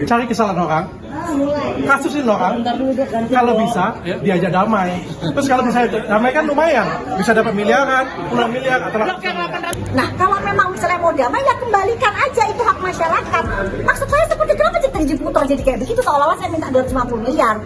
cari kesalahan orang, kasusin orang, kalau bisa diajak damai. Terus kalau misalnya damai kan lumayan, bisa dapat miliaran, puluhan miliar atau. Nah, kalau memang misalnya mau damai ya kembalikan aja, itu hak masyarakat. Maksud saya seperti kenapa jadi putar jadi kayak begitu, seolah-olah saya minta 250 miliar.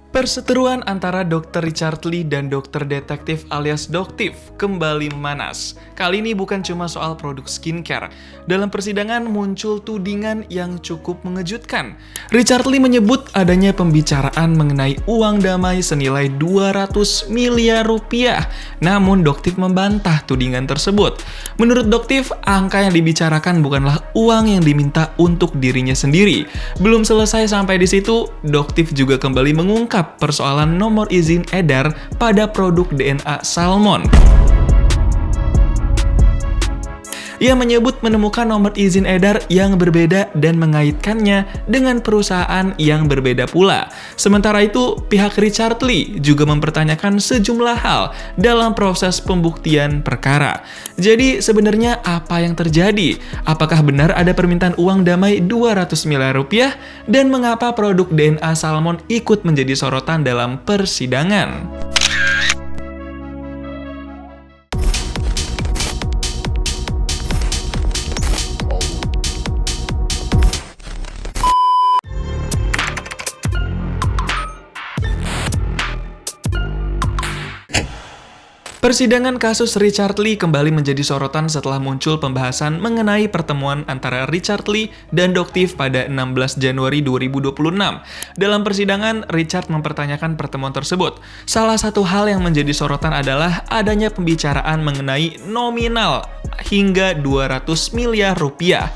Perseteruan antara Dr. Richard Lee dan Dr. Detektif alias Doktif kembali memanas. Kali ini bukan cuma soal produk skincare. Dalam persidangan muncul tudingan yang cukup mengejutkan. Richard Lee menyebut adanya pembicaraan mengenai uang damai senilai 200 miliar rupiah. Namun Doktif membantah tudingan tersebut. Menurut Doktif, angka yang dibicarakan bukanlah uang yang diminta untuk dirinya sendiri. Belum selesai sampai di situ, Doktif juga kembali mengungkap persoalan nomor izin edar pada produk DNA salmon. Ia menyebut menemukan nomor izin edar yang berbeda dan mengaitkannya dengan perusahaan yang berbeda pula. Sementara itu, pihak Richard Lee juga mempertanyakan sejumlah hal dalam proses pembuktian perkara. Jadi, sebenarnya apa yang terjadi? Apakah benar ada permintaan uang damai 200 miliar rupiah? Dan mengapa produk DNA salmon ikut menjadi sorotan dalam persidangan? Persidangan kasus Richard Lee kembali menjadi sorotan setelah muncul pembahasan mengenai pertemuan antara Richard Lee dan Doktif pada 16 Januari 2026. Dalam persidangan, Richard mempertanyakan pertemuan tersebut. Salah satu hal yang menjadi sorotan adalah adanya pembicaraan mengenai nominal hingga 200 miliar rupiah.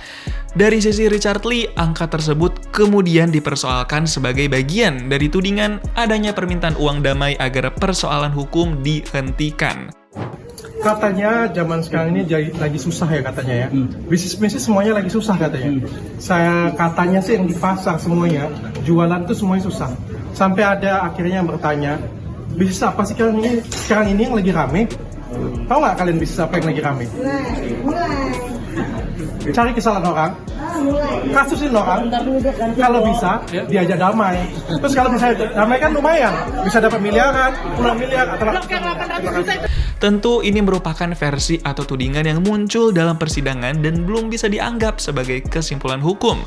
Dari sisi Richard Lee, angka tersebut kemudian dipersoalkan sebagai bagian dari tudingan adanya permintaan uang damai agar persoalan hukum dihentikan. Katanya zaman sekarang ini lagi susah ya katanya ya. Bisnis semuanya lagi susah katanya. Saya katanya sih yang di pasar semuanya, jualan tuh semuanya susah. Sampai ada akhirnya yang bertanya, bisnis apa sih sekarang ini yang lagi rame? Tahu nggak kalian bisnis apa yang lagi rame? Cari kesalahan orang, kasusin orang, kalau bisa diajak damai. Terus kalau misalnya damai kan lumayan, bisa dapat miliaran, puluhan miliar atau. Tentu ini merupakan versi atau tudingan yang muncul dalam persidangan dan belum bisa dianggap sebagai kesimpulan hukum.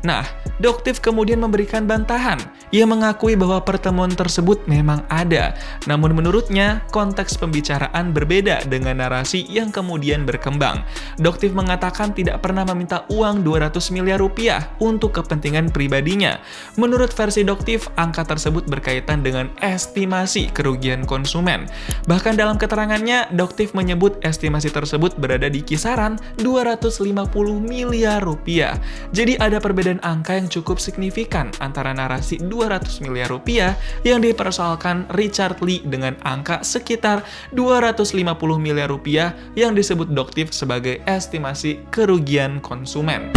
Nah, Doktif kemudian memberikan bantahan. Ia mengakui bahwa pertemuan tersebut memang ada, namun menurutnya konteks pembicaraan berbeda dengan narasi yang kemudian berkembang. Doktif mengatakan tidak pernah meminta uang 200 miliar rupiah untuk kepentingan pribadinya. Menurut versi Doktif, angka tersebut berkaitan dengan estimasi kerugian konsumen. Bahkan dalam keterangannya, Doktif menyebut estimasi tersebut berada di kisaran 250 miliar rupiah. Jadi ada perbedaan angka yang cukup signifikan antara narasi 200 miliar rupiah yang dipersoalkan Richard Lee dengan angka sekitar 250 miliar rupiah yang disebut Doktif sebagai estimasi kerugian konsumen.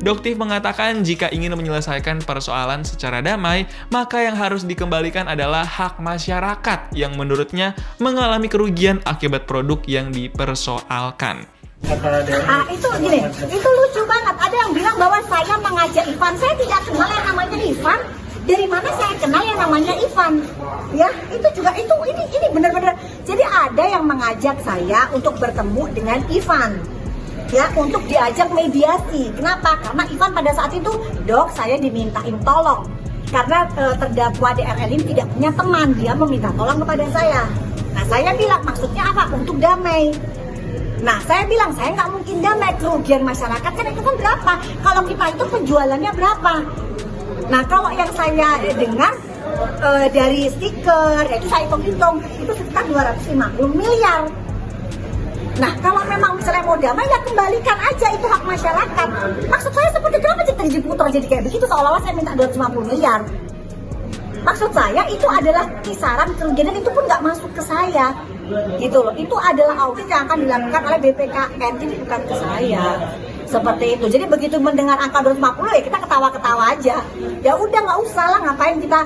Doktif mengatakan jika ingin menyelesaikan persoalan secara damai, maka yang harus dikembalikan adalah hak masyarakat yang menurutnya mengalami kerugian akibat produk yang dipersoalkan. Itu gini, itu lucu banget. Ada yang bilang bahwa saya mengajak Ivan. Saya tidak kenal yang namanya Ivan. Dari mana saya kenal yang namanya Ivan? Ya, itu juga ini benar-benar. Jadi ada yang mengajak saya untuk bertemu dengan Ivan. Ya, untuk diajak mediasi. Kenapa? Karena Ivan pada saat itu, dok, saya dimintain tolong. Karena terdakwa DRL ini tidak punya teman, dia meminta tolong kepada saya. Nah, saya bilang maksudnya apa? Untuk damai. Nah, saya bilang, saya nggak mungkin damai, kerugian masyarakat kan itu kan berapa? Kalau kita itu penjualannya berapa? Nah, kalau yang saya dengar dari stiker, itu saya hitung-hitung, itu sekitar 250 miliar. Nah, kalau memang misalnya mau damai, ya kembalikan aja, itu hak masyarakat. Maksud saya seperti kenapa jadi putar jadi kayak begitu, seolah-olah saya minta 250 miliar. Maksud saya itu adalah kisaran kerugian dan itu pun nggak masuk ke saya, gitu loh. Itu adalah audit yang akan dilakukan oleh BPKN, jadi bukan ke saya. Seperti itu. Jadi begitu mendengar angka 250 ya kita ketawa-ketawa aja. Ya udah nggak usah lah, ngapain kita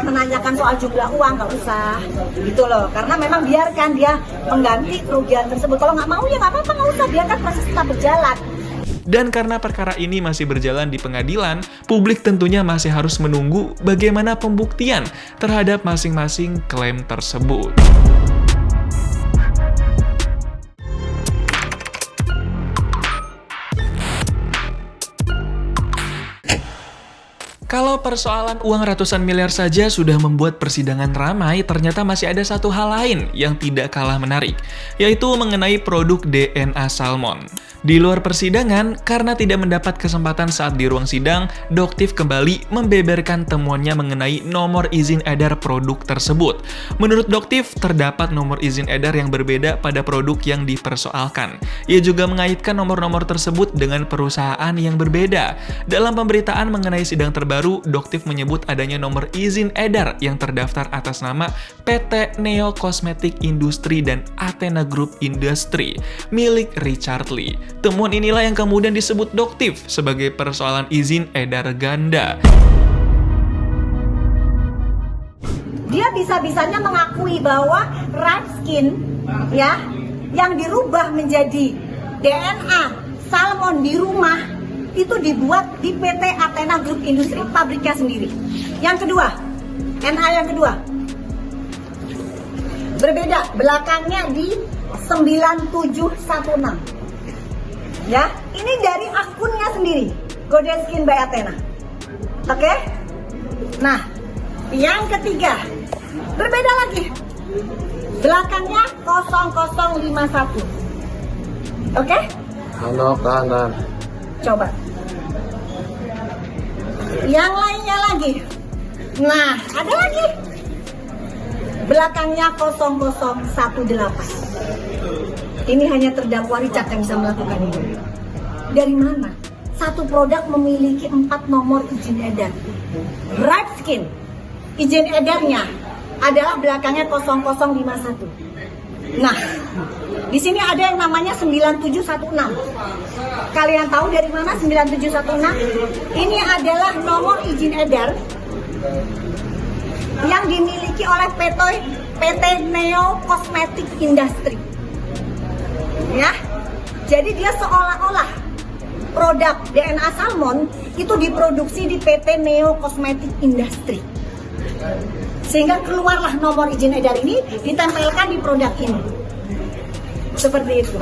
menanyakan soal jumlah uang, nggak usah gitu loh. Karena memang biarkan dia mengganti kerugian tersebut. Kalau nggak mau ya nggak apa-apa, nggak usah, biarkan proses tetap berjalan. Dan karena perkara ini masih berjalan di pengadilan, publik tentunya masih harus menunggu bagaimana pembuktian terhadap masing-masing klaim tersebut. Kalau persoalan uang ratusan miliar saja sudah membuat persidangan ramai, ternyata masih ada satu hal lain yang tidak kalah menarik, yaitu mengenai produk DNA salmon. Di luar persidangan, karena tidak mendapat kesempatan saat di ruang sidang, Doktif kembali membeberkan temuannya mengenai nomor izin edar produk tersebut. Menurut Doktif, terdapat nomor izin edar yang berbeda pada produk yang dipersoalkan. Ia juga mengaitkan nomor-nomor tersebut dengan perusahaan yang berbeda. Dalam pemberitaan mengenai sidang terbaru, Doktif menyebut adanya nomor izin edar yang terdaftar atas nama PT Neo Cosmetic Industry dan Athena Group Industry milik Richard Lee. Temuan inilah yang kemudian disebut Doktif sebagai persoalan izin edar ganda. Dia bisa-bisanya mengakui bahwa Right Skin ya yang dirubah menjadi DNA salmon di rumah itu dibuat di PT Athena Group Industry, pabriknya sendiri. Yang kedua, NA yang kedua berbeda, belakangnya di 9716. Ya, ini dari akunnya sendiri, Golden Skin by Athena. Oke? Nah, yang ketiga berbeda lagi, belakangnya 0051. Oke? Kanan. Coba. Yang lainnya lagi. Nah, ada lagi. Belakangnya 0018. Ini hanya terdakwa Richard yang bisa melakukan ini. Dari mana? Satu produk memiliki 4 nomor izin edar. Right Skin, izin edarnya adalah belakangnya 0051. Nah, di sini ada yang namanya 9716. Kalian tahu dari mana 9716? Ini adalah nomor izin edar yang dimiliki oleh PT Neo Cosmetic Industry. Ya, jadi dia seolah-olah produk DNA salmon itu diproduksi di PT Neo Cosmetic Industry, sehingga keluarlah nomor izin edar ini ditempelkan di produk ini. Seperti itu.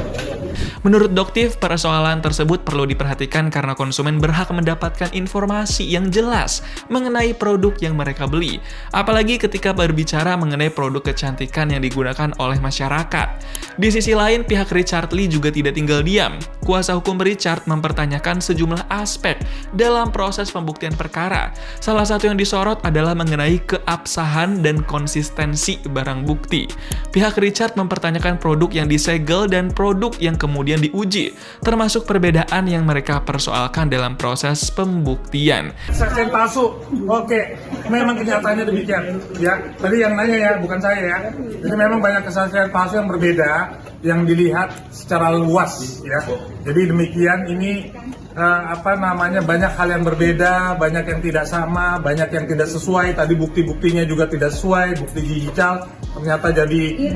Menurut Doktif, persoalan tersebut perlu diperhatikan karena konsumen berhak mendapatkan informasi yang jelas mengenai produk yang mereka beli. Apalagi ketika berbicara mengenai produk kecantikan yang digunakan oleh masyarakat. Di sisi lain, pihak Richard Lee juga tidak tinggal diam. Kuasa hukum Richard mempertanyakan sejumlah aspek dalam proses pembuktian perkara. Salah satu yang disorot adalah mengenai keabsahan dan konsistensi barang bukti. Pihak Richard mempertanyakan produk yang disegel dan produk yang kemudian diuji, termasuk perbedaan yang mereka persoalkan dalam proses pembuktian. Kesaksian palsu, oke, memang kenyataannya demikian. Ya, tadi yang nanya ya, bukan saya ya. Jadi memang banyak kesaksian palsu yang berbeda, yang dilihat secara luas ya. Jadi demikian ini banyak hal yang berbeda, banyak yang tidak sama, banyak yang tidak sesuai. Tadi bukti-buktinya juga tidak sesuai, bukti ginjal ternyata jadi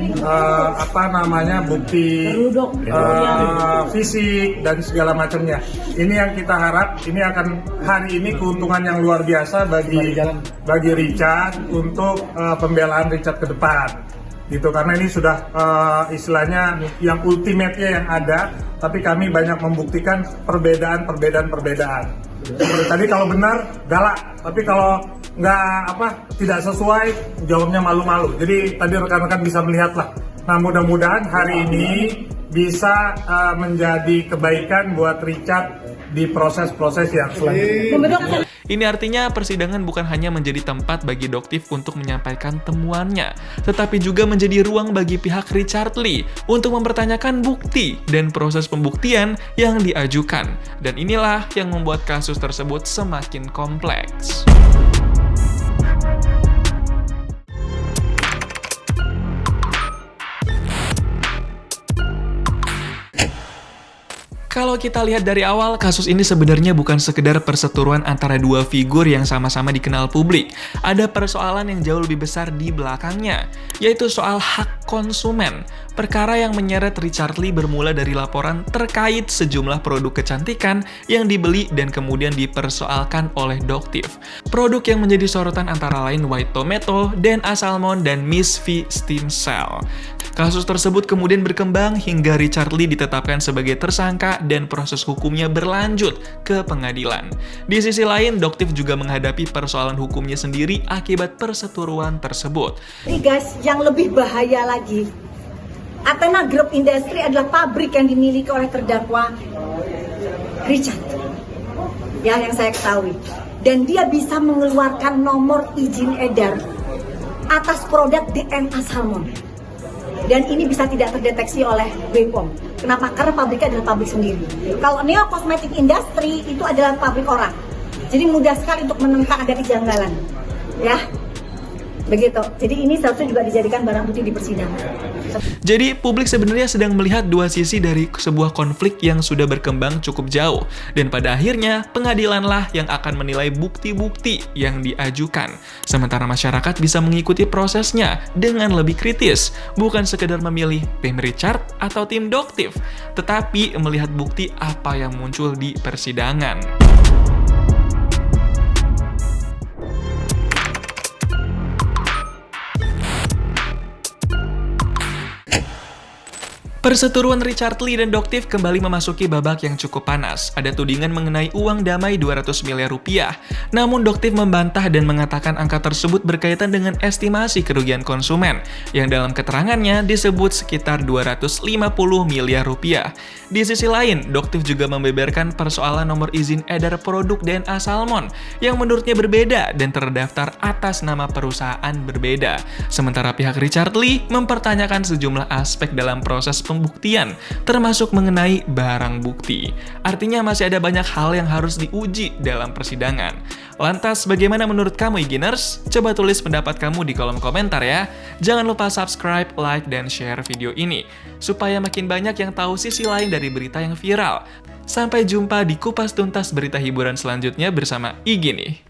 bukti fisik dan segala macamnya. Ini yang kita harap, ini akan hari ini keuntungan yang luar biasa bagi Richard untuk pembelaan Richard ke depan. Gitu, karena ini sudah istilahnya yang ultimate-nya yang ada, tapi kami banyak membuktikan perbedaan. Tadi kalau benar galak, tapi kalau tidak sesuai jawabnya malu-malu. Jadi tadi rekan-rekan bisa melihatlah. Nah, mudah-mudahan hari ini bisa menjadi kebaikan buat Richard di proses-proses yang selanjutnya. Ini artinya persidangan bukan hanya menjadi tempat bagi Doktif untuk menyampaikan temuannya, tetapi juga menjadi ruang bagi pihak Richard Lee untuk mempertanyakan bukti dan proses pembuktian yang diajukan. Dan inilah yang membuat kasus tersebut semakin kompleks. Kalau kita lihat dari awal, kasus ini sebenarnya bukan sekedar perseteruan antara dua figur yang sama-sama dikenal publik. Ada persoalan yang jauh lebih besar di belakangnya, yaitu soal hak konsumen. Perkara yang menyeret Richard Lee bermula dari laporan terkait sejumlah produk kecantikan yang dibeli dan kemudian dipersoalkan oleh Doctive. Produk yang menjadi sorotan antara lain White Tomato, DNA Salmon, dan Miss V Stem Cell. Kasus tersebut kemudian berkembang hingga Richard Lee ditetapkan sebagai tersangka dan proses hukumnya berlanjut ke pengadilan. Di sisi lain, Doctive juga menghadapi persoalan hukumnya sendiri akibat perseteruan tersebut. Ini guys, yang lebih bahaya lagi, Athena Group Industry adalah pabrik yang dimiliki oleh terdakwa Richard, ya, yang saya ketahui. Dan dia bisa mengeluarkan nomor izin edar atas produk DNA Salmon. Dan ini bisa tidak terdeteksi oleh BPOM. Kenapa? Karena pabriknya adalah pabrik sendiri. Kalau Neo Cosmetic Industry itu adalah pabrik orang. Jadi mudah sekali untuk menentang ada kejanggalan. Ya, begitu. Jadi ini seharusnya juga dijadikan barang bukti di persidangan. Jadi publik sebenarnya sedang melihat dua sisi dari sebuah konflik yang sudah berkembang cukup jauh. Dan pada akhirnya pengadilanlah yang akan menilai bukti-bukti yang diajukan. Sementara masyarakat bisa mengikuti prosesnya dengan lebih kritis. Bukan sekedar memilih tim Richard atau tim Doctive, tetapi melihat bukti apa yang muncul di persidangan. Perseteruan Richard Lee dan Doctive kembali memasuki babak yang cukup panas. Ada tudingan mengenai uang damai 200 miliar rupiah. Namun Doctive membantah dan mengatakan angka tersebut berkaitan dengan estimasi kerugian konsumen, yang dalam keterangannya disebut sekitar 250 miliar rupiah. Di sisi lain, Doctive juga membeberkan persoalan nomor izin edar produk DNA Salmon, yang menurutnya berbeda dan terdaftar atas nama perusahaan berbeda. Sementara pihak Richard Lee mempertanyakan sejumlah aspek dalam proses pembuktian, termasuk mengenai barang bukti. Artinya masih ada banyak hal yang harus diuji dalam persidangan. Lantas, bagaimana menurut kamu, Iginers? Coba tulis pendapat kamu di kolom komentar ya. Jangan lupa subscribe, like, dan share video ini, supaya makin banyak yang tahu sisi lain dari berita yang viral. Sampai jumpa di Kupas Tuntas berita hiburan selanjutnya bersama Igini.